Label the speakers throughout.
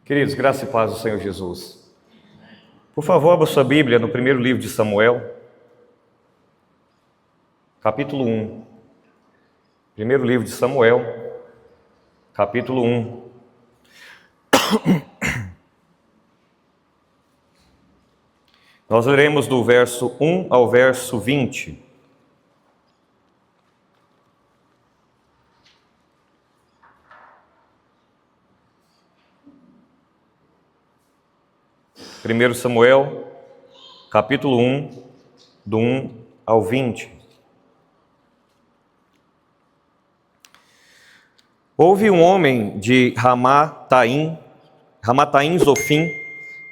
Speaker 1: Queridos, graça e paz do Senhor Jesus. Por favor, abra sua Bíblia no primeiro livro de Samuel, capítulo 1. Primeiro livro de Samuel, capítulo 1. Nós leremos do verso 1 ao verso 20. Primeiro Samuel, capítulo 1, do 1 ao 20. Houve um homem de Ramataim Zofim,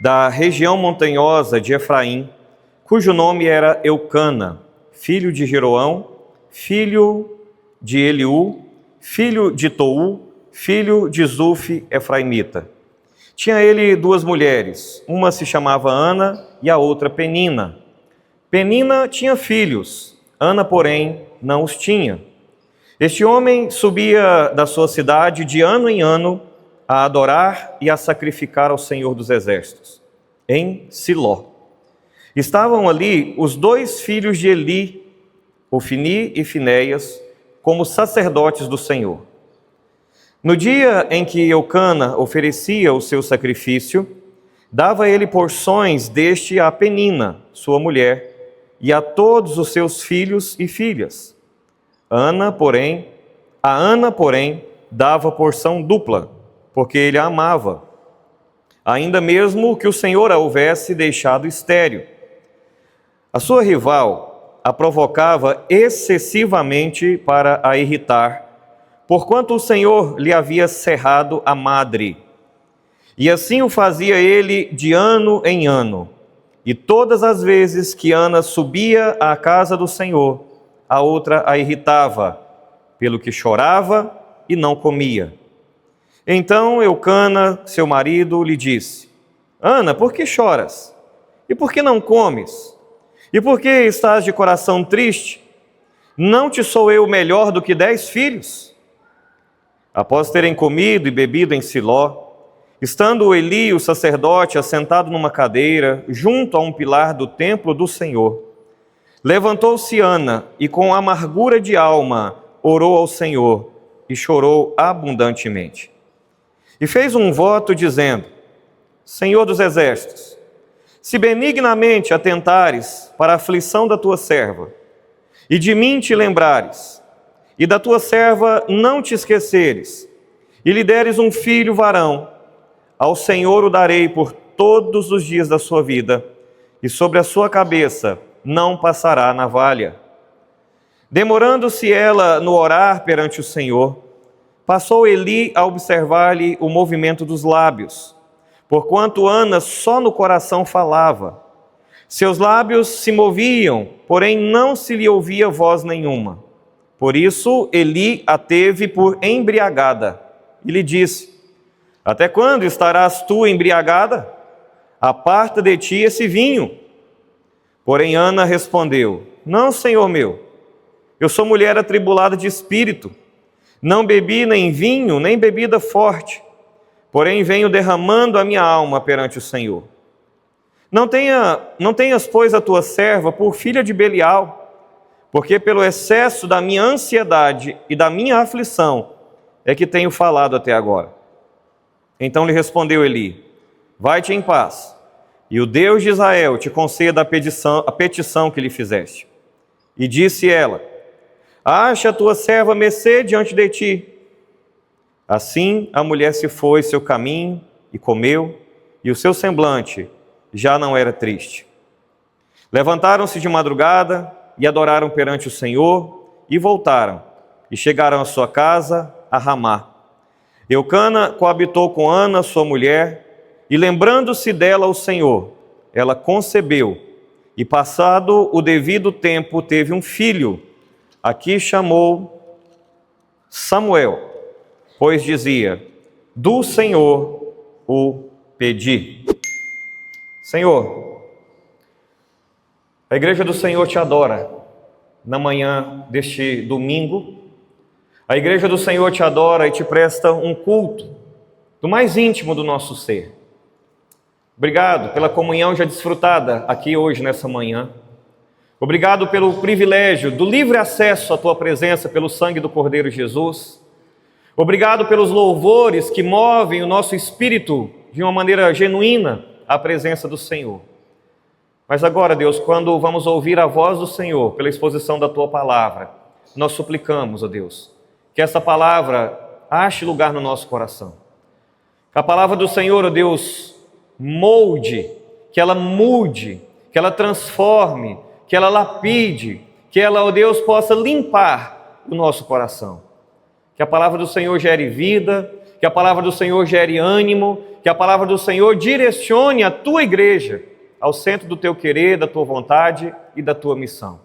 Speaker 1: da região montanhosa de Efraim, cujo nome era Eucana, filho de Jeroão, filho de Eliú, filho de Tou, filho de Zuf, efraimita. Tinha ele duas mulheres, uma se chamava Ana e a outra Penina. Penina tinha filhos, Ana, porém, não os tinha. Este homem subia da sua cidade de ano em ano a adorar e a sacrificar ao Senhor dos Exércitos, em Siló. Estavam ali os dois filhos de Eli, Ofni e Finéias, como sacerdotes do Senhor. No dia em que Eucana oferecia o seu sacrifício, dava ele porções deste a Penina, sua mulher, e a todos os seus filhos e filhas. A Ana, porém, dava porção dupla, porque ele a amava, ainda mesmo que o Senhor a houvesse deixado estéril. A sua rival a provocava excessivamente para a irritar, porquanto o Senhor lhe havia cerrado a madre. E assim o fazia ele de ano em ano. E todas as vezes que Ana subia à casa do Senhor, a outra a irritava, pelo que chorava e não comia. Então Eucana, seu marido, lhe disse: Ana, por que choras? E por que não comes? E por que estás de coração triste? Não te sou eu melhor do que 10 filhos? Após terem comido e bebido em Siló, estando Eli, o sacerdote, assentado numa cadeira, junto a um pilar do templo do Senhor, levantou-se Ana e com amargura de alma orou ao Senhor e chorou abundantemente. E fez um voto dizendo: Senhor dos exércitos, se benignamente atentares para a aflição da tua serva, e de mim te lembrares, e da tua serva não te esqueceres, e lhe deres um filho varão, ao Senhor o darei por todos os dias da sua vida, e sobre a sua cabeça não passará navalha. Demorando-se ela no orar perante o Senhor, passou Eli a observar-lhe o movimento dos lábios, porquanto Ana só no coração falava. Seus lábios se moviam, porém não se lhe ouvia voz nenhuma. Por isso Eli a teve por embriagada e lhe disse: Até quando estarás tu embriagada? Aparta de ti esse vinho. Porém Ana respondeu: Não, Senhor meu, eu sou mulher atribulada de espírito. Não bebi nem vinho, nem bebida forte, porém venho derramando a minha alma perante o Senhor. Não tenhas, pois, a tua serva por filha de Belial, porque pelo excesso da minha ansiedade e da minha aflição é que tenho falado até agora. Então lhe respondeu Eli: Vai-te em paz, e o Deus de Israel te conceda a petição que lhe fizeste. E disse ela: Acha a tua serva mercê diante de ti. Assim a mulher se foi seu caminho e comeu, e o seu semblante já não era triste. Levantaram-se de madrugada e adoraram perante o Senhor, e voltaram, e chegaram à sua casa, a Ramá. Eucana coabitou com Ana, sua mulher, e lembrando-se dela o Senhor, ela concebeu, e passado o devido tempo teve um filho, a que chamou Samuel, pois dizia: Do Senhor o pedi. Senhor, a igreja do Senhor te adora na manhã deste domingo. A igreja do Senhor te adora e te presta um culto. do mais íntimo do nosso ser. Obrigado pela comunhão já desfrutada aqui hoje, nessa manhã. Obrigado pelo privilégio do livre acesso à Tua presença pelo sangue do Cordeiro Jesus. Obrigado pelos louvores que movem o nosso espírito de uma maneira genuína à presença do Senhor. Mas agora, Deus, quando vamos ouvir a voz do Senhor pela exposição da Tua palavra, nós suplicamos, ó Deus, que essa palavra ache lugar no nosso coração. Que a palavra do Senhor, ó Deus, molde, que ela mude, que ela transforme, que ela lapide, que ela, ó Deus, possa limpar o nosso coração. Que a palavra do Senhor gere vida, que a palavra do Senhor gere ânimo, que a palavra do Senhor direcione a Tua igreja ao centro do Teu querer, da Tua vontade e da Tua missão.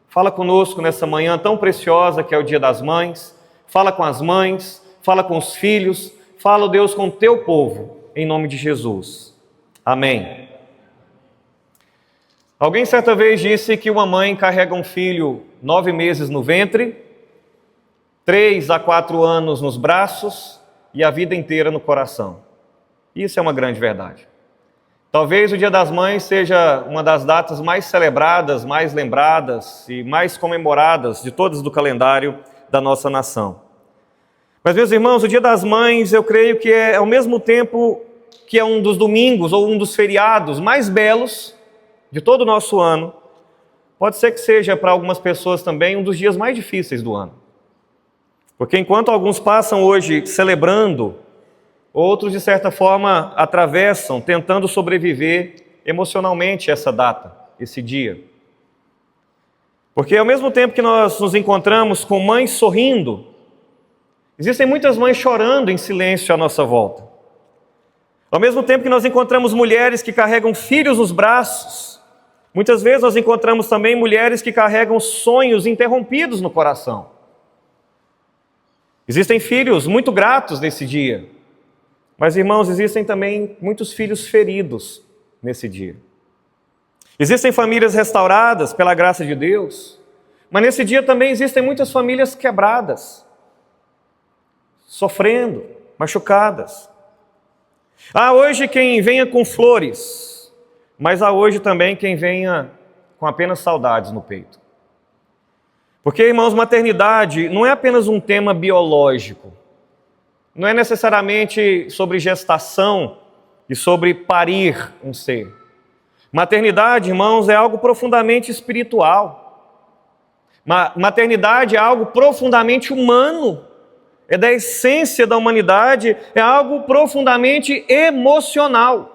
Speaker 1: Fala conosco nessa manhã tão preciosa que é o Dia das Mães. Fala com as mães, fala com os filhos, fala, Deus, com o Teu povo, em nome de Jesus. Amém. Alguém certa vez disse que uma mãe carrega um filho 9 meses no ventre, 3 a 4 anos nos braços e a vida inteira no coração. Isso é uma grande verdade. Talvez o Dia das Mães seja uma das datas mais celebradas, mais lembradas e mais comemoradas de todas do calendário da nossa nação. Mas, meus irmãos, o Dia das Mães, eu creio que é ao mesmo tempo que é um dos domingos ou um dos feriados mais belos de todo o nosso ano. Pode ser que seja para algumas pessoas também um dos dias mais difíceis do ano. Porque enquanto alguns passam hoje celebrando, outros, de certa forma, atravessam, tentando sobreviver emocionalmente essa data, esse dia. Porque ao mesmo tempo que nós nos encontramos com mães sorrindo, existem muitas mães chorando em silêncio à nossa volta. Ao mesmo tempo que nós encontramos mulheres que carregam filhos nos braços, muitas vezes nós encontramos também mulheres que carregam sonhos interrompidos no coração. Existem filhos muito gratos nesse dia. Mas, irmãos, existem também muitos filhos feridos nesse dia. Existem famílias restauradas pela graça de Deus, mas nesse dia também existem muitas famílias quebradas, sofrendo, machucadas. Há hoje quem venha com flores, mas há hoje também quem venha com apenas saudades no peito. Porque, irmãos, maternidade não é apenas um tema biológico. Não é necessariamente sobre gestação e sobre parir um ser. Maternidade, irmãos, é algo profundamente espiritual. Maternidade é algo profundamente humano. É da essência da humanidade, é algo profundamente emocional.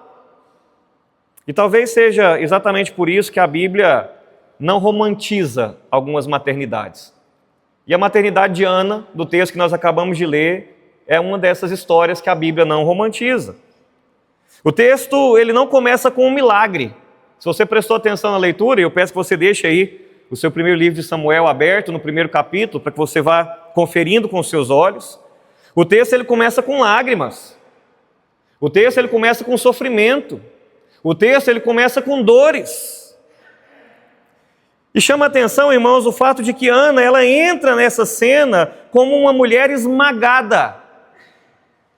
Speaker 1: E talvez seja exatamente por isso que a Bíblia não romantiza algumas maternidades. E a maternidade de Ana, do texto que nós acabamos de ler, é uma dessas histórias que a Bíblia não romantiza. O texto, ele não começa com um milagre. Se você prestou atenção na leitura, eu peço que você deixe aí o seu primeiro livro de Samuel aberto, no primeiro capítulo, para que você vá conferindo com os seus olhos. O texto, ele começa com lágrimas. O texto, ele começa com sofrimento. O texto, ele começa com dores. E chama a atenção, irmãos, o fato de que Ana, ela entra nessa cena como uma mulher esmagada.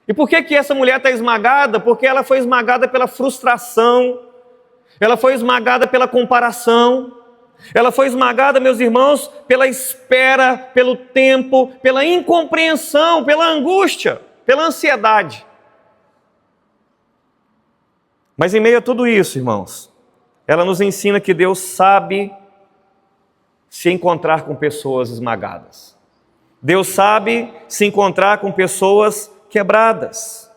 Speaker 1: E por que essa mulher está esmagada? Porque ela foi esmagada pela frustração, ela foi esmagada pela comparação, ela foi esmagada, meus irmãos, pela espera, pelo tempo, pela incompreensão, pela angústia, pela ansiedade. Mas em meio a tudo isso, irmãos, ela nos ensina que Deus sabe se encontrar com pessoas esmagadas. Deus sabe se encontrar com pessoas quebradas.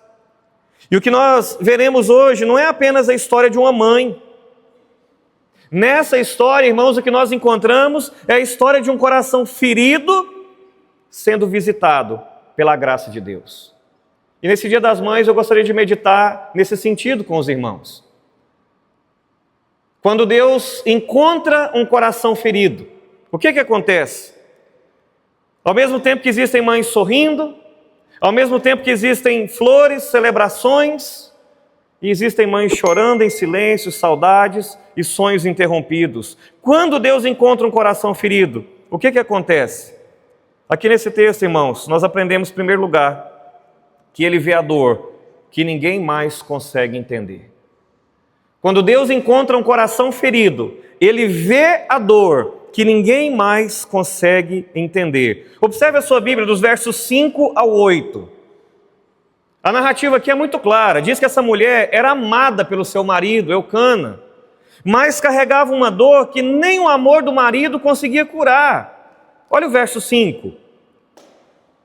Speaker 1: E o que nós veremos hoje não é apenas a história de uma mãe. Nessa história, irmãos, o que nós encontramos é a história de um coração ferido sendo visitado pela graça de Deus. E nesse Dia das Mães eu gostaria de meditar nesse sentido com os irmãos. Quando Deus encontra um coração ferido, o que acontece? Ao mesmo tempo que existem mães sorrindo, ao mesmo tempo que existem flores, celebrações, e existem mães chorando em silêncio, saudades e sonhos interrompidos. Quando Deus encontra um coração ferido, o que acontece? Aqui nesse texto, irmãos, nós aprendemos, em primeiro lugar, que Ele vê a dor que ninguém mais consegue entender. Quando Deus encontra um coração ferido, Ele vê a dor que ninguém mais consegue entender. Observe a sua Bíblia, dos versos 5 ao 8. A narrativa aqui é muito clara. Diz que essa mulher era amada pelo seu marido, Eucana, mas carregava uma dor que nem o amor do marido conseguia curar. Olha o verso 5.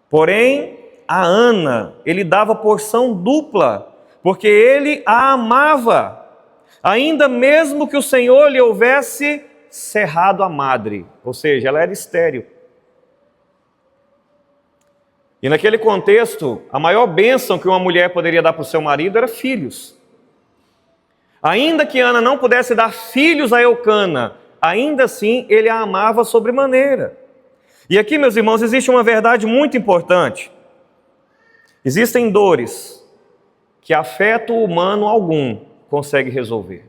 Speaker 1: Porém, a Ana, ele dava porção dupla, porque ele a amava, ainda mesmo que o Senhor lhe houvesse cerrado a madre, ou seja, ela era estéril. E naquele contexto, a maior bênção que uma mulher poderia dar para o seu marido era filhos. Ainda que Ana não pudesse dar filhos a Eucana, ainda assim ele a amava sobremaneira. E aqui, meus irmãos, existe uma verdade muito importante. Existem dores que afeto humano algum consegue resolver.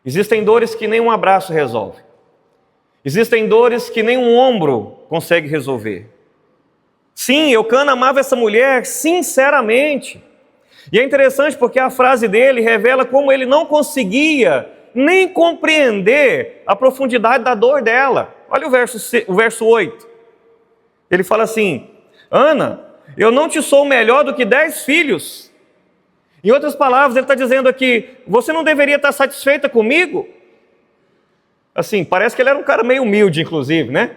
Speaker 1: Existem dores que nem um abraço resolve. Existem dores que nem um ombro consegue resolver. Sim, Eucana amava essa mulher sinceramente. E é interessante porque a frase dele revela como ele não conseguia nem compreender a profundidade da dor dela. Olha o verso 8. Ele fala assim: Ana, eu não te sou melhor do que 10 filhos. Em outras palavras, ele está dizendo aqui, você não deveria estar satisfeita comigo? Assim, parece que ele era um cara meio humilde, inclusive, né?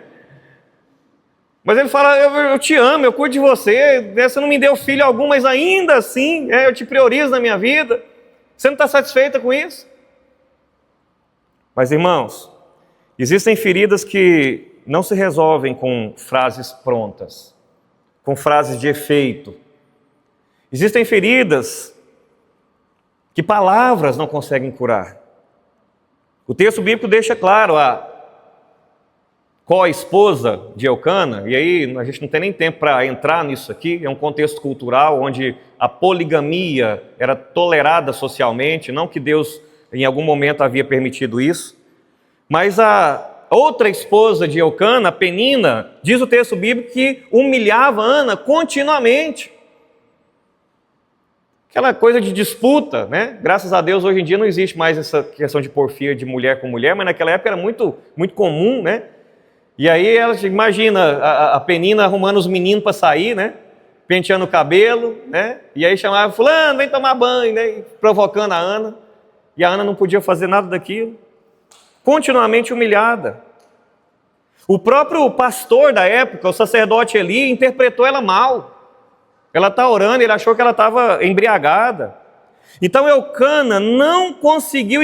Speaker 1: Mas ele fala, eu te amo, eu cuido de você, você não me deu filho algum, mas ainda assim, eu te priorizo na minha vida. Você não está satisfeita com isso? Mas, irmãos, existem feridas que não se resolvem com frases prontas, com frases de efeito. Existem feridas que palavras não conseguem curar. O texto bíblico deixa claro a co-esposa de Eucana, e aí a gente não tem nem tempo para entrar nisso aqui, é um contexto cultural onde a poligamia era tolerada socialmente, não que Deus em algum momento havia permitido isso, mas a outra esposa de Eucana, Penina, diz o texto bíblico que humilhava Ana continuamente. Aquela coisa de disputa, né? Graças a Deus hoje em dia não existe mais essa questão de porfia de mulher com mulher, mas naquela época era muito, muito comum, né? E aí ela, imagina a Penina arrumando os meninos para sair, né? Penteando o cabelo, né? E aí chamava, fulano, vem tomar banho, né? Provocando a Ana. E a Ana não podia fazer nada daquilo. Continuamente humilhada. O próprio pastor da época, o sacerdote Eli, interpretou ela mal. Ela está orando, ele achou que ela estava embriagada. Então Eucana não conseguiu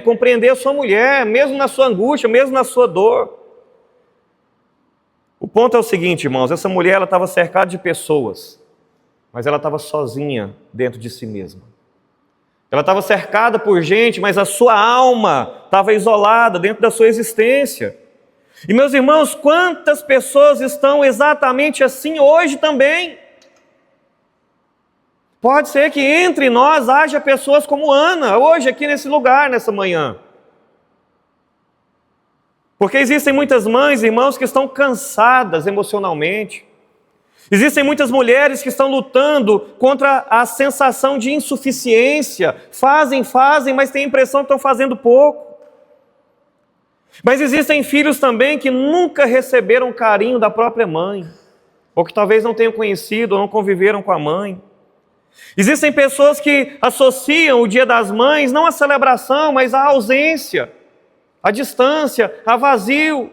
Speaker 1: compreender a sua mulher, mesmo na sua angústia, mesmo na sua dor. O ponto é o seguinte, irmãos, essa mulher ela estava cercada de pessoas, mas ela estava sozinha dentro de si mesma. Ela estava cercada por gente, mas a sua alma estava isolada dentro da sua existência. E meus irmãos, quantas pessoas estão exatamente assim hoje também? Pode ser que entre nós haja pessoas como Ana, hoje aqui nesse lugar, nessa manhã. Porque existem muitas mães e irmãos que estão cansadas emocionalmente. Existem muitas mulheres que estão lutando contra a sensação de insuficiência. Fazem, mas têm a impressão que estão fazendo pouco. Mas existem filhos também que nunca receberam o carinho da própria mãe. Ou que talvez não tenham conhecido ou não conviveram com a mãe. Existem pessoas que associam o Dia das Mães não à celebração, mas à ausência, à distância, a vazio.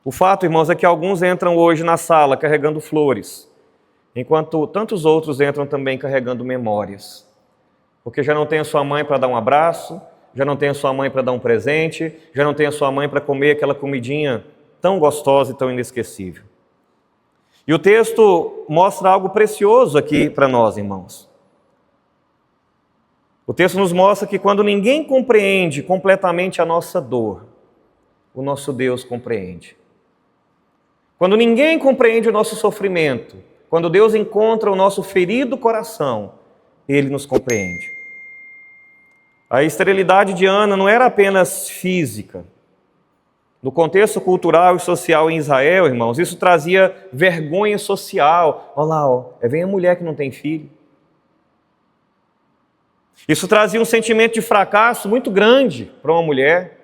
Speaker 1: O fato, irmãos, é que alguns entram hoje na sala carregando flores, enquanto tantos outros entram também carregando memórias. Porque já não tem a sua mãe para dar um abraço, já não tem a sua mãe para dar um presente, já não tem a sua mãe para comer aquela comidinha tão gostosa e tão inesquecível. E o texto mostra algo precioso aqui para nós, irmãos. O texto nos mostra que quando ninguém compreende completamente a nossa dor, o nosso Deus compreende. Quando ninguém compreende o nosso sofrimento, quando Deus encontra o nosso ferido coração, Ele nos compreende. A esterilidade de Ana não era apenas física, No contexto cultural e social em Israel, irmãos, isso trazia vergonha social. Olha lá, ó, vem a mulher que não tem filho. Isso trazia um sentimento de fracasso muito grande para uma mulher.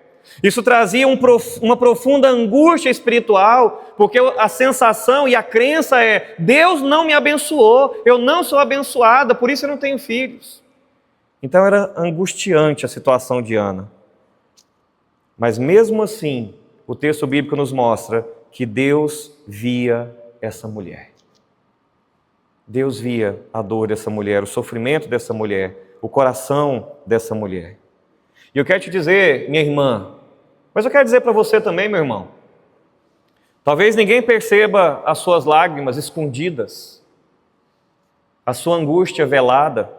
Speaker 1: Isso trazia uma profunda angústia espiritual, porque a sensação e a crença é: Deus não me abençoou, eu não sou abençoada, por isso eu não tenho filhos. Então era angustiante a situação de Ana. Mas mesmo assim, o texto bíblico nos mostra que Deus via essa mulher. Deus via a dor dessa mulher, o sofrimento dessa mulher, o coração dessa mulher. E eu quero te dizer, minha irmã, mas eu quero dizer para você também, meu irmão, talvez ninguém perceba as suas lágrimas escondidas, a sua angústia velada.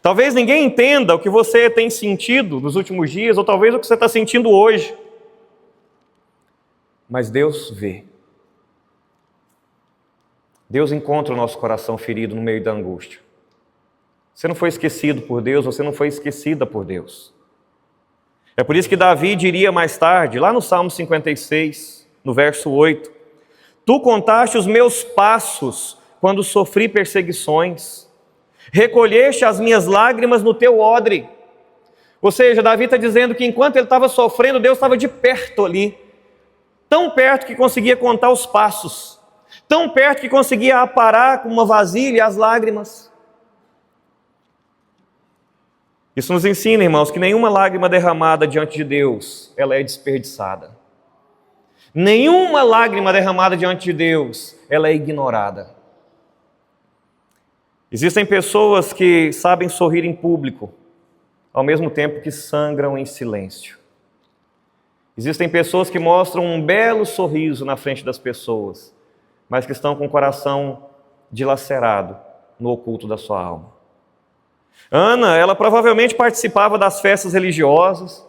Speaker 1: Talvez ninguém entenda o que você tem sentido nos últimos dias, ou talvez o que você está sentindo hoje. Mas Deus vê. Deus encontra o nosso coração ferido no meio da angústia. Você não foi esquecido por Deus, você não foi esquecida por Deus. É por isso que Davi diria mais tarde, lá no Salmo 56, no verso 8, Tu contaste os meus passos quando sofri perseguições, recolheste as minhas lágrimas no teu odre. Ou seja, Davi está dizendo que enquanto ele estava sofrendo, Deus estava de perto ali, tão perto que conseguia contar os passos, tão perto que conseguia aparar com uma vasilha as lágrimas. Isso nos ensina, irmãos, que nenhuma lágrima derramada diante de Deus, ela é desperdiçada. Nenhuma lágrima derramada diante de Deus, ela é ignorada. Existem pessoas que sabem sorrir em público, ao mesmo tempo que sangram em silêncio. Existem pessoas que mostram um belo sorriso na frente das pessoas, mas que estão com o coração dilacerado no oculto da sua alma. Ana, ela provavelmente participava das festas religiosas.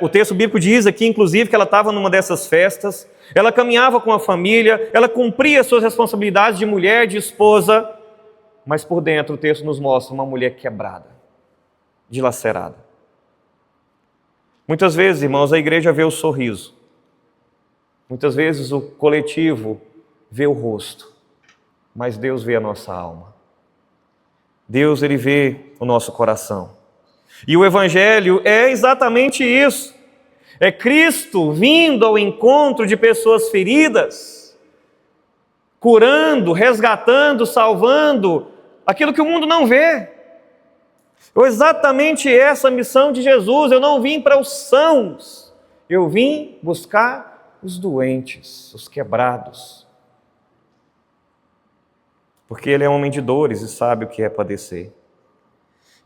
Speaker 1: O texto bíblico diz aqui, inclusive, que ela estava numa dessas festas. Ela caminhava com a família, ela cumpria suas responsabilidades de mulher, de esposa, mas por dentro o texto nos mostra uma mulher quebrada, dilacerada. Muitas vezes, irmãos, a igreja vê o sorriso. Muitas vezes o coletivo vê o rosto, mas Deus vê a nossa alma. Deus, Ele vê o nosso coração. E o Evangelho é exatamente isso. É Cristo vindo ao encontro de pessoas feridas, curando, resgatando, salvando aquilo que o mundo não vê. É exatamente essa a missão de Jesus. Eu não vim para os sãos, eu vim buscar os doentes, os quebrados. Porque Ele é homem de dores e sabe o que é padecer.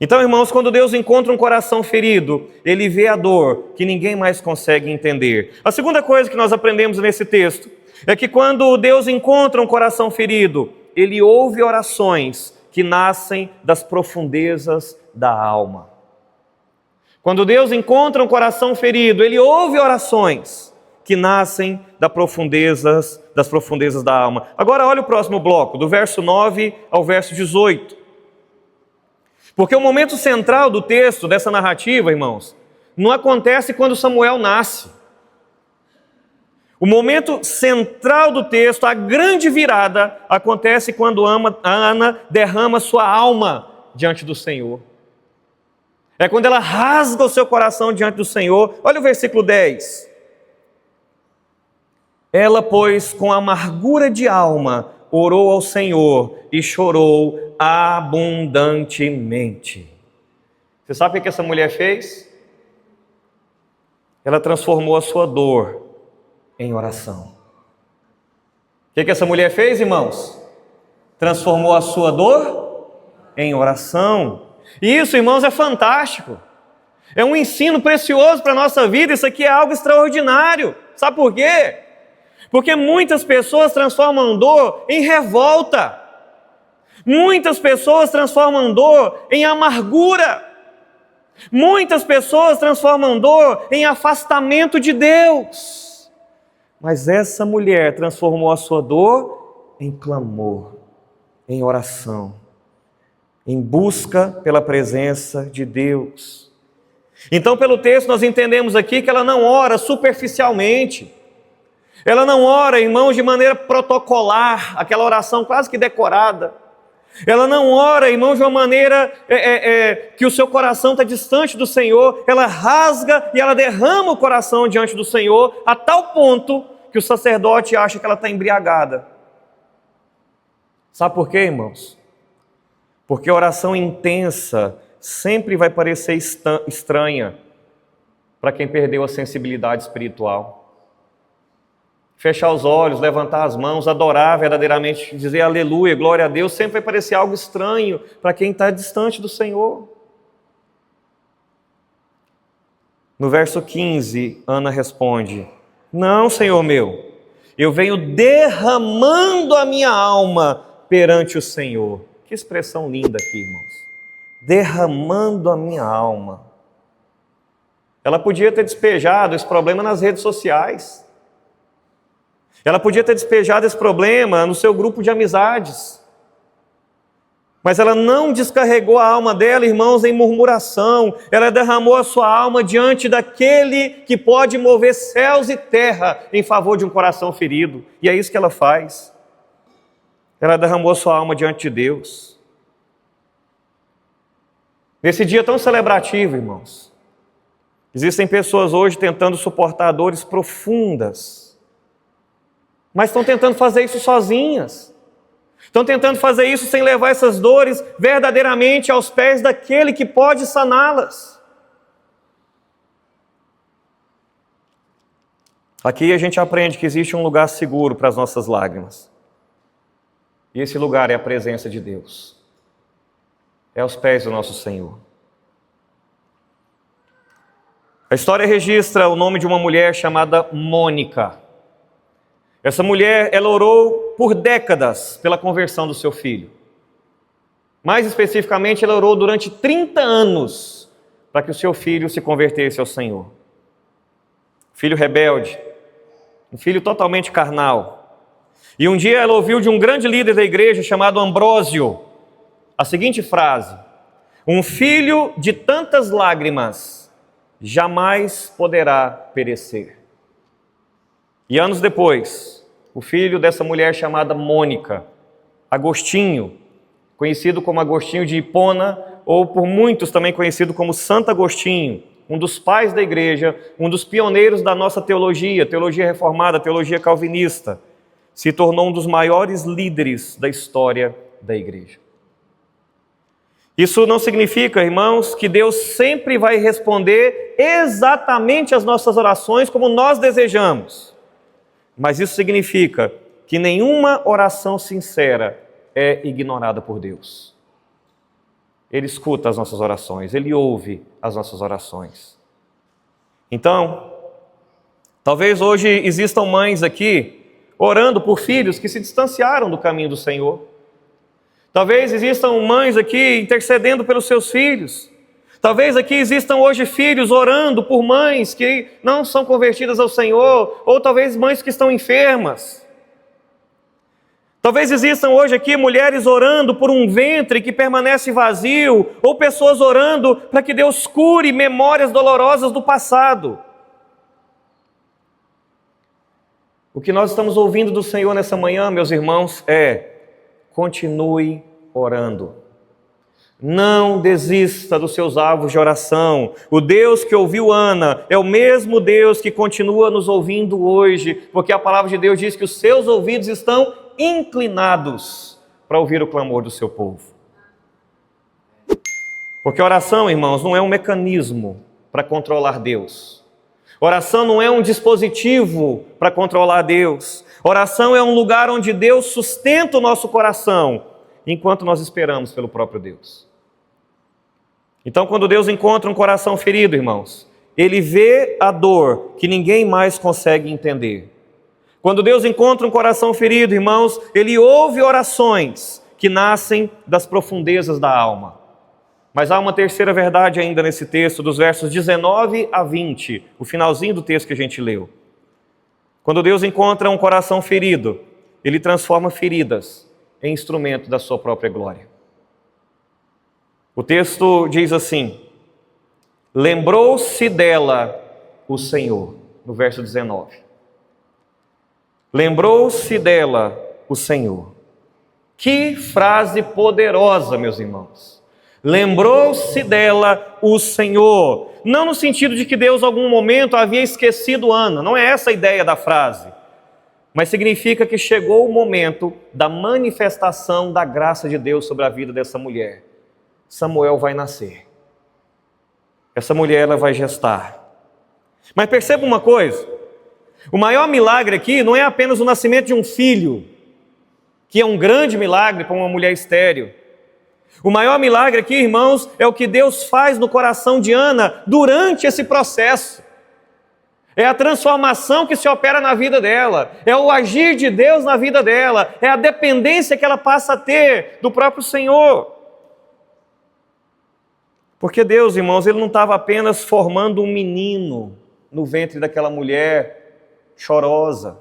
Speaker 1: Então, irmãos, quando Deus encontra um coração ferido, Ele vê a dor que ninguém mais consegue entender. A segunda coisa que nós aprendemos nesse texto é que quando Deus encontra um coração ferido, Ele ouve orações que nascem das profundezas da alma. Quando Deus encontra um coração ferido, Ele ouve orações que nascem das profundezas da alma. Agora olha o próximo bloco, do verso 9 ao verso 18. Porque o momento central do texto, dessa narrativa, irmãos, não acontece quando Samuel nasce. O momento central do texto, a grande virada, acontece quando Ana derrama sua alma diante do Senhor. É quando ela rasga o seu coração diante do Senhor. Olha o versículo 10. Ela, pois, com amargura de alma, orou ao Senhor e chorou abundantemente. Você sabe o que essa mulher fez? Ela transformou a sua dor em oração. O que essa mulher fez, irmãos? Transformou a sua dor em oração. E isso, irmãos, é fantástico. É um ensino precioso para a nossa vida. Isso aqui é algo extraordinário. Sabe por quê? Porque muitas pessoas transformam dor em revolta. Muitas pessoas transformam dor em amargura. Muitas pessoas transformam dor em afastamento de Deus. Mas essa mulher transformou a sua dor em clamor, em oração, em busca pela presença de Deus. Então, pelo texto, nós entendemos aqui que ela não ora superficialmente. Ela não ora, irmãos, de maneira protocolar, aquela oração quase que decorada. Ela não ora, irmãos, de uma maneira que o seu coração está distante do Senhor. Ela rasga e ela derrama o coração diante do Senhor, a tal ponto que o sacerdote acha que ela está embriagada. Sabe por quê, irmãos? Porque a oração intensa sempre vai parecer estranha para quem perdeu a sensibilidade espiritual. Fechar os olhos, levantar as mãos, adorar verdadeiramente, dizer aleluia, glória a Deus, sempre vai parecer algo estranho para quem está distante do Senhor. No verso 15, Ana responde: não, Senhor meu, eu venho derramando a minha alma perante o Senhor. Que expressão linda aqui, irmãos. Derramando a minha alma. Ela podia ter despejado esse problema nas redes sociais. Ela podia ter despejado esse problema no seu grupo de amizades. Mas ela não descarregou a alma dela, irmãos, em murmuração. Ela derramou a sua alma diante daquele que pode mover céus e terra em favor de um coração ferido. E é isso que ela faz. Ela derramou a sua alma diante de Deus. Nesse dia tão celebrativo, irmãos, existem pessoas hoje tentando suportar dores profundas, mas estão tentando fazer isso sozinhas. Estão tentando fazer isso sem levar essas dores verdadeiramente aos pés daquele que pode saná-las. Aqui a gente aprende que existe um lugar seguro para as nossas lágrimas. E esse lugar é a presença de Deus. É aos pés do nosso Senhor. A história registra o nome de uma mulher chamada Mônica. Essa mulher, ela orou por décadas pela conversão do seu filho. Mais especificamente, ela orou durante 30 anos para que o seu filho se convertesse ao Senhor. Filho rebelde, um filho totalmente carnal. E um dia ela ouviu de um grande líder da igreja chamado Ambrósio a seguinte frase: um filho de tantas lágrimas jamais poderá perecer. E anos depois, o filho dessa mulher chamada Mônica, Agostinho, conhecido como Agostinho de Hipona, ou por muitos também conhecido como Santo Agostinho, um dos pais da igreja, um dos pioneiros da nossa teologia, teologia reformada, teologia calvinista, se tornou um dos maiores líderes da história da igreja. Isso não significa, irmãos, que Deus sempre vai responder exatamente às nossas orações como nós desejamos. Mas isso significa que nenhuma oração sincera é ignorada por Deus. Ele escuta as nossas orações, Ele ouve as nossas orações. Então, talvez hoje existam mães aqui orando por filhos que se distanciaram do caminho do Senhor. Talvez existam mães aqui intercedendo pelos seus filhos. Talvez aqui existam hoje filhos orando por mães que não são convertidas ao Senhor, ou talvez mães que estão enfermas. Talvez existam hoje aqui mulheres orando por um ventre que permanece vazio, ou pessoas orando para que Deus cure memórias dolorosas do passado. O que nós estamos ouvindo do Senhor nessa manhã, meus irmãos, é: continue orando. Não desista dos seus alvos de oração. O Deus que ouviu Ana é o mesmo Deus que continua nos ouvindo hoje, porque a palavra de Deus diz que os seus ouvidos estão inclinados para ouvir o clamor do seu povo. Porque oração, irmãos, não é um mecanismo para controlar Deus. Oração não é um dispositivo para controlar Deus. Oração é um lugar onde Deus sustenta o nosso coração, enquanto nós esperamos pelo próprio Deus. Então, quando Deus encontra um coração ferido, irmãos, Ele vê a dor que ninguém mais consegue entender. Quando Deus encontra um coração ferido, irmãos, Ele ouve orações que nascem das profundezas da alma. Mas há uma terceira verdade ainda nesse texto, dos versos 19 a 20, o finalzinho do texto que a gente leu. Quando Deus encontra um coração ferido, Ele transforma feridas em instrumento da sua própria glória. O texto diz assim: Lembrou-se dela o Senhor, no verso 19. Lembrou-se dela o Senhor. Que frase poderosa, meus irmãos. Lembrou-se dela o Senhor. Não no sentido de que Deus, em algum momento, havia esquecido Ana. Não é essa a ideia da frase. Mas significa que chegou o momento da manifestação da graça de Deus sobre a vida dessa mulher. Samuel vai nascer. Essa mulher, ela vai gestar. Mas perceba uma coisa. O maior milagre aqui não é apenas o nascimento de um filho, que é um grande milagre para uma mulher estéril. O maior milagre aqui, irmãos, é o que Deus faz no coração de Ana durante esse processo. É a transformação que se opera na vida dela, é o agir de Deus na vida dela, é a dependência que ela passa a ter do próprio Senhor. Porque Deus, irmãos, Ele não estava apenas formando um menino no ventre daquela mulher chorosa.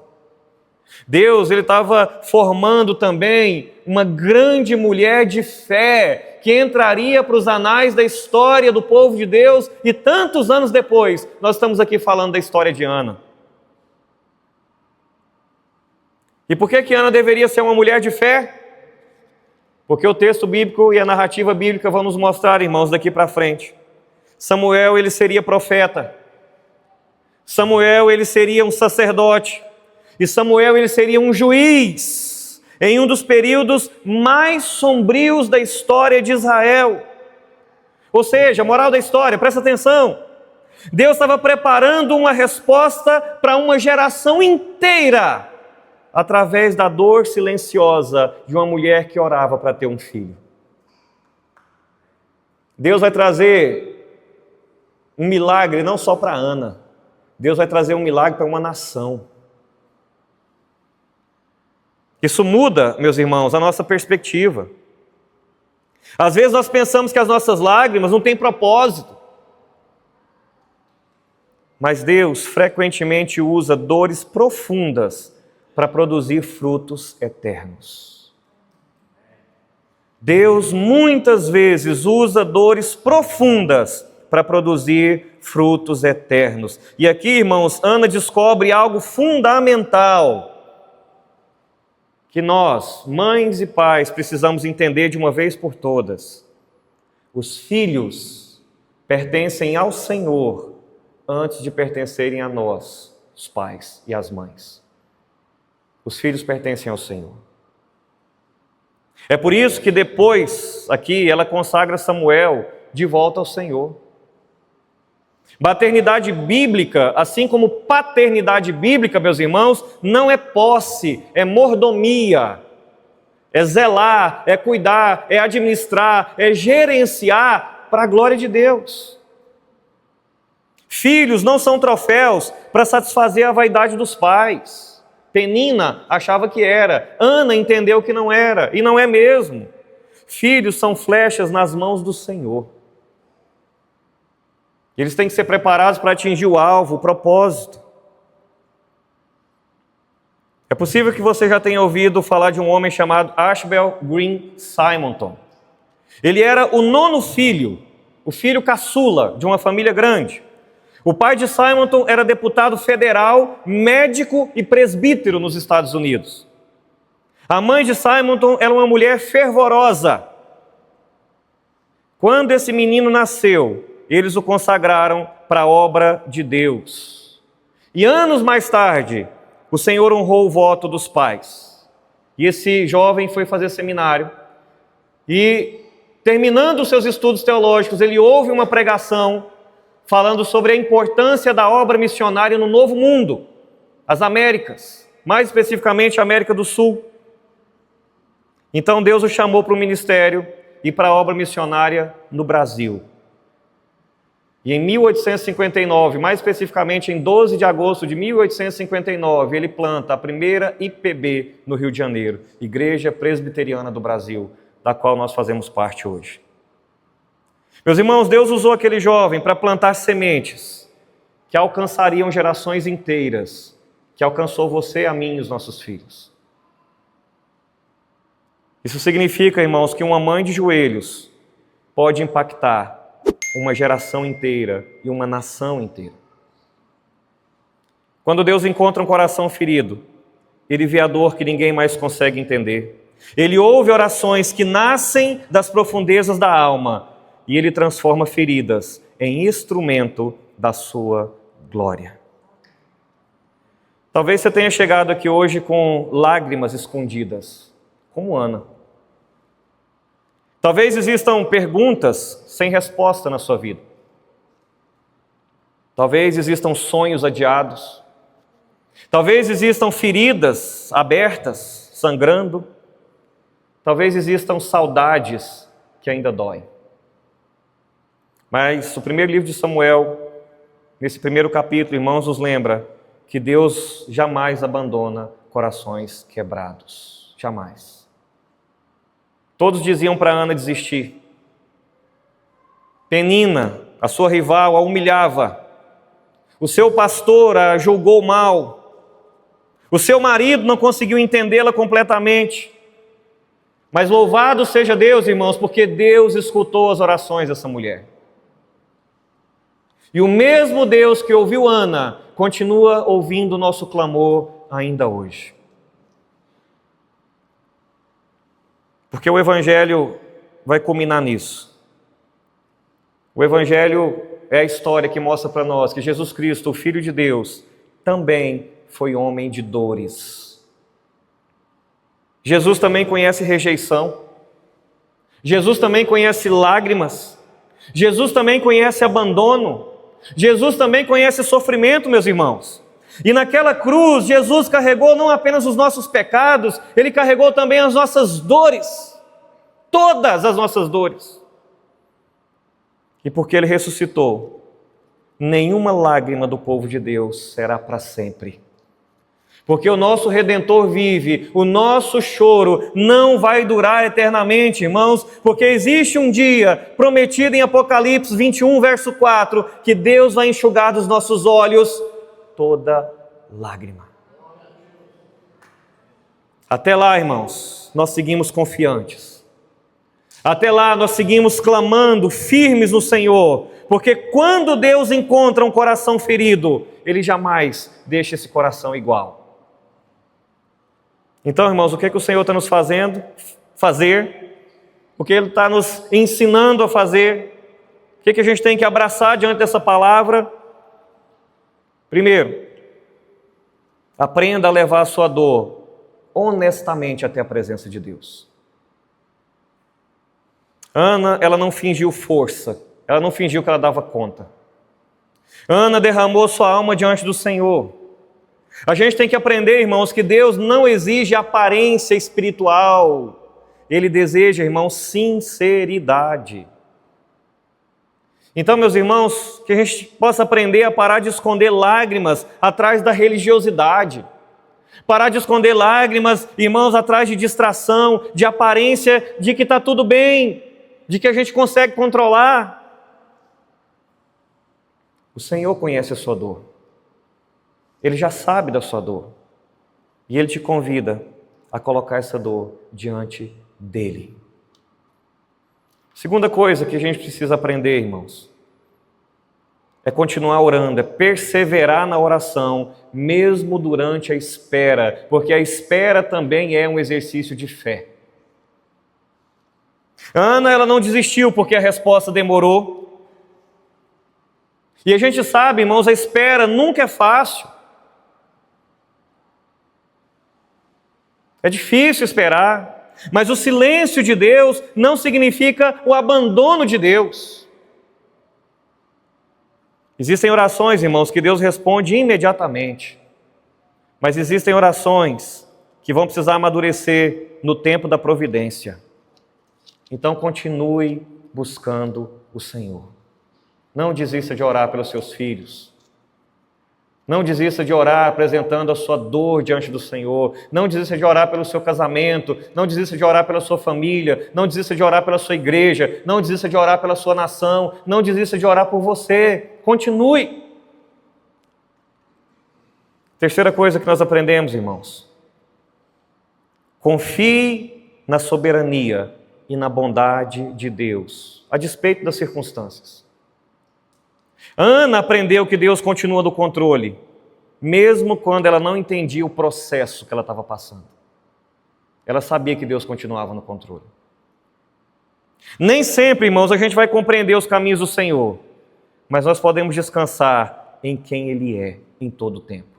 Speaker 1: Deus, Ele estava formando também uma grande mulher de fé, que entraria para os anais da história do povo de Deus, e tantos anos depois, nós estamos aqui falando da história de Ana. E por que Ana deveria ser uma mulher de fé? Porque o texto bíblico e a narrativa bíblica vão nos mostrar, irmãos, daqui para frente. Samuel, ele seria profeta. Samuel, ele seria um sacerdote. E Samuel, ele seria um juiz em um dos períodos mais sombrios da história de Israel. Ou seja, moral da história, presta atenção. Deus estava preparando uma resposta para uma geração inteira, através da dor silenciosa de uma mulher que orava para ter um filho. Deus vai trazer um milagre não só para Ana, Deus vai trazer um milagre para uma nação. Isso muda, meus irmãos, a nossa perspectiva. Às vezes nós pensamos que as nossas lágrimas não têm propósito. Mas Deus frequentemente usa dores profundas para produzir frutos eternos. Deus muitas vezes usa dores profundas para produzir frutos eternos. E aqui, irmãos, Ana descobre algo fundamental que nós, mães e pais, precisamos entender de uma vez por todas. Os filhos pertencem ao Senhor antes de pertencerem a nós, os pais e as mães. Os filhos pertencem ao Senhor. É por isso que depois, aqui, ela consagra Samuel de volta ao Senhor. Maternidade bíblica, assim como paternidade bíblica, meus irmãos, não é posse, é mordomia, é zelar, é cuidar, é administrar, é gerenciar para a glória de Deus. Filhos não são troféus para satisfazer a vaidade dos pais. Penina achava que era, Ana entendeu que não era, e não é mesmo. Filhos são flechas nas mãos do Senhor. Eles têm que ser preparados para atingir o alvo, o propósito. É possível que você já tenha ouvido falar de um homem chamado Ashbel Green Simonton. Ele era o 9º filho, o filho caçula de uma família grande. O pai de Simonton era deputado federal, médico e presbítero nos Estados Unidos. A mãe de Simonton era uma mulher fervorosa. Quando esse menino nasceu, eles o consagraram para a obra de Deus. E anos mais tarde, o Senhor honrou o voto dos pais. E esse jovem foi fazer seminário. E, terminando os seus estudos teológicos, ele ouve uma pregação falando sobre a importância da obra missionária no Novo Mundo, as Américas, mais especificamente a América do Sul. Então Deus o chamou para o ministério e para a obra missionária no Brasil. E em 1859, mais especificamente em 12 de agosto de 1859, ele planta a primeira IPB no Rio de Janeiro, Igreja Presbiteriana do Brasil, da qual nós fazemos parte hoje. Meus irmãos, Deus usou aquele jovem para plantar sementes que alcançariam gerações inteiras, que alcançou você, a mim e os nossos filhos. Isso significa, irmãos, que uma mãe de joelhos pode impactar uma geração inteira e uma nação inteira. Quando Deus encontra um coração ferido, Ele vê a dor que ninguém mais consegue entender. Ele ouve orações que nascem das profundezas da alma e Ele transforma feridas em instrumento da sua glória. Talvez você tenha chegado aqui hoje com lágrimas escondidas, como Ana. Talvez existam perguntas sem resposta na sua vida. Talvez existam sonhos adiados. Talvez existam feridas abertas, sangrando. Talvez existam saudades que ainda doem. Mas o primeiro livro de Samuel, nesse primeiro capítulo, irmãos, nos lembra que Deus jamais abandona corações quebrados. Jamais. Todos diziam para Ana desistir. Penina, a sua rival, a humilhava. O seu pastor a julgou mal. O seu marido não conseguiu entendê-la completamente. Mas louvado seja Deus, irmãos, porque Deus escutou as orações dessa mulher. E o mesmo Deus que ouviu Ana, continua ouvindo o nosso clamor ainda hoje. Porque o Evangelho vai culminar nisso. O Evangelho é a história que mostra para nós que Jesus Cristo, o Filho de Deus, também foi homem de dores. Jesus também conhece rejeição. Jesus também conhece lágrimas. Jesus também conhece abandono. Jesus também conhece sofrimento, meus irmãos. E naquela cruz, Jesus carregou não apenas os nossos pecados, Ele carregou também as nossas dores. Todas as nossas dores. E porque Ele ressuscitou, nenhuma lágrima do povo de Deus será para sempre. Porque o nosso Redentor vive, o nosso choro não vai durar eternamente, irmãos, porque existe um dia prometido em Apocalipse 21, verso 4, que Deus vai enxugar dos nossos olhos toda lágrima. Até lá, irmãos, nós seguimos confiantes. Até lá nós seguimos clamando, firmes no Senhor, porque quando Deus encontra um coração ferido, Ele jamais deixa esse coração igual. Então, irmãos, o que o Senhor está nos fazendo fazer? O que Ele está nos ensinando a fazer? O que a gente tem que abraçar diante dessa palavra? Primeiro, aprenda a levar a sua dor honestamente até a presença de Deus. Ana, ela não fingiu força, ela não fingiu que ela dava conta. Ana derramou sua alma diante do Senhor. A gente tem que aprender, irmãos, que Deus não exige aparência espiritual. Ele deseja, irmãos, sinceridade. Então, meus irmãos, que a gente possa aprender a parar de esconder lágrimas atrás da religiosidade. Parar de esconder lágrimas, irmãos, atrás de distração, de aparência de que está tudo bem, de que a gente consegue controlar. O Senhor conhece a sua dor. Ele já sabe da sua dor. E Ele te convida a colocar essa dor diante dEle. Segunda coisa que a gente precisa aprender, irmãos, é continuar orando, é perseverar na oração, mesmo durante a espera, porque a espera também é um exercício de fé. Ana, ela não desistiu porque a resposta demorou. E a gente sabe, irmãos, a espera nunca é fácil. É difícil esperar, mas o silêncio de Deus não significa o abandono de Deus. Existem orações, irmãos, que Deus responde imediatamente, mas existem orações que vão precisar amadurecer no tempo da providência. Então continue buscando o Senhor. Não desista de orar pelos seus filhos. Não desista de orar apresentando a sua dor diante do Senhor. Não desista de orar pelo seu casamento. Não desista de orar pela sua família. Não desista de orar pela sua igreja. Não desista de orar pela sua nação. Não desista de orar por você. Continue. Terceira coisa que nós aprendemos, irmãos. Confie na soberania e na bondade de Deus, a despeito das circunstâncias. Ana aprendeu que Deus continua no controle, mesmo quando ela não entendia o processo que ela estava passando. Ela sabia que Deus continuava no controle. Nem sempre, irmãos, a gente vai compreender os caminhos do Senhor, mas nós podemos descansar em quem Ele é em todo o tempo.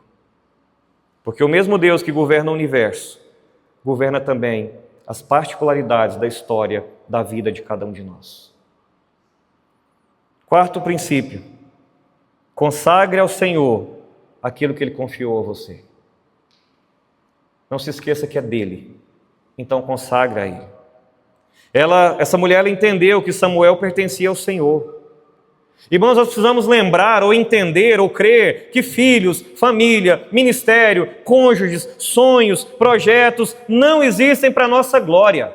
Speaker 1: Porque o mesmo Deus que governa o universo, governa também as particularidades da história da vida de cada um de nós. Quarto princípio: consagre ao Senhor aquilo que Ele confiou a você. Não se esqueça que é dele, então consagre a Ele. Essa mulher entendeu que Samuel pertencia ao Senhor. Irmãos, nós precisamos lembrar, ou entender, ou crer que filhos, família, ministério, cônjuges, sonhos, projetos não existem para a nossa glória.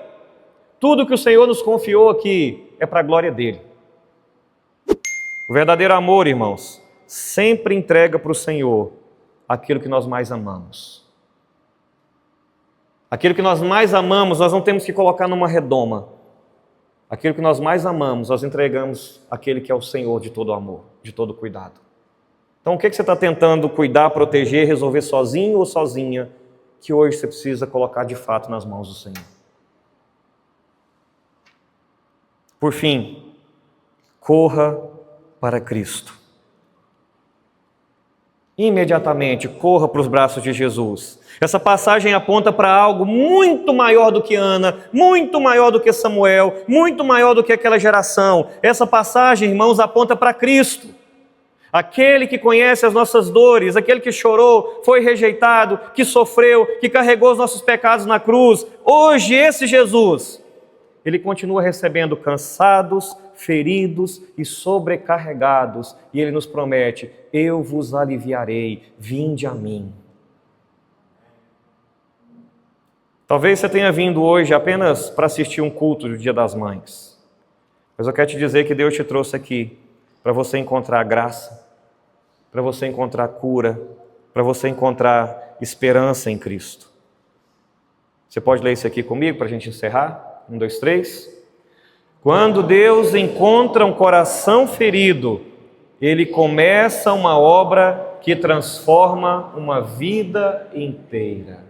Speaker 1: Tudo que o Senhor nos confiou aqui é para a glória dele. O verdadeiro amor, irmãos, sempre entrega para o Senhor aquilo que nós mais amamos. Aquilo que nós mais amamos, nós não temos que colocar numa redoma. Aquilo que nós mais amamos, nós entregamos àquele que é o Senhor de todo amor, de todo cuidado. Então, o que você está tentando cuidar, proteger, resolver sozinho ou sozinha, que hoje você precisa colocar de fato nas mãos do Senhor? Por fim, corra para Cristo. Imediatamente, corra para os braços de Jesus. Essa passagem aponta para algo muito maior do que Ana, muito maior do que Samuel, muito maior do que aquela geração. Essa passagem, irmãos, aponta para Cristo. Aquele que conhece as nossas dores, aquele que chorou, foi rejeitado, que sofreu, que carregou os nossos pecados na cruz. Hoje, esse Jesus, Ele continua recebendo cansados, feridos e sobrecarregados, e Ele nos promete: eu vos aliviarei, vinde a mim. Talvez você tenha vindo hoje apenas para assistir um culto do Dia das Mães, mas eu quero te dizer que Deus te trouxe aqui para você encontrar graça, para você encontrar cura, para você encontrar esperança em Cristo. Você pode ler isso aqui comigo para a gente encerrar? 1, 2, 3. Quando Deus encontra um coração ferido, Ele começa uma obra que transforma uma vida inteira.